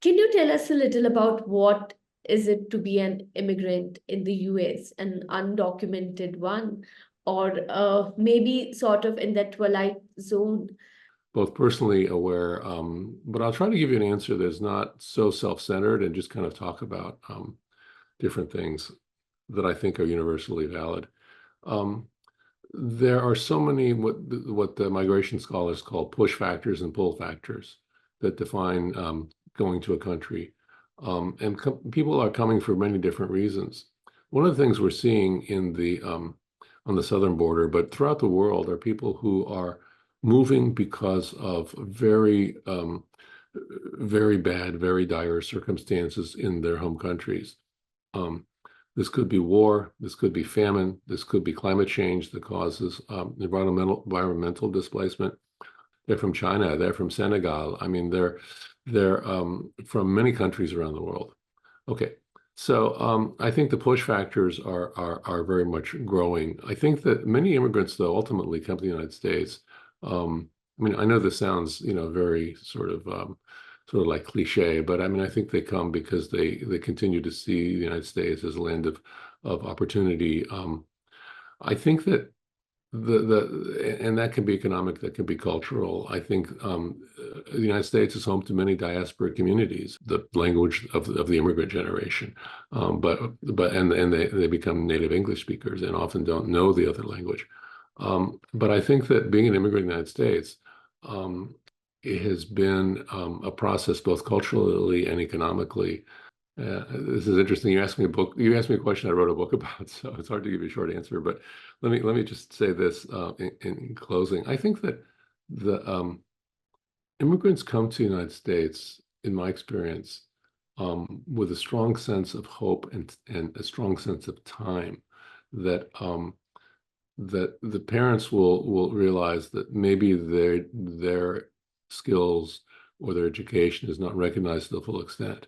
Can you tell us a little about what is it to be an immigrant in the US, an undocumented one, or maybe sort of in that twilight zone? Both personally aware, but I'll try to give you an answer that's not so self-centered and just kind of talk about different things that I think are universally valid. Um, there are so many what the migration scholars call push factors and pull factors that define going to a country, and people are coming for many different reasons. One of the things we're seeing in the on the southern border, but throughout the world, are people who are moving because of very bad, very dire circumstances in their home countries. Um, this could be war, this could be famine, this could be climate change that causes environmental displacement. They're from China, they're from Senegal. I mean, they're from many countries around the world. Okay, so I think the push factors are very much growing. I think that many immigrants, though, ultimately come to the United States. I mean, I know this sounds, very sort of like cliche, but I mean, I think they come because they continue to see the United States as a land of opportunity. I think that and that can be economic, that can be cultural. I think the United States is home to many diasporic communities, the language of the immigrant generation, and they become native English speakers and often don't know the other language. But I think that being an immigrant in the United States, um, it has been a process both culturally and economically. This is interesting. You asked me a book. You asked me a question I wrote a book about, so it's hard to give you a short answer. But let me just say this in closing. I think that the immigrants come to the United States, in my experience, with a strong sense of hope and a strong sense of time that that the parents will realize that maybe their skills or their education is not recognized to the full extent.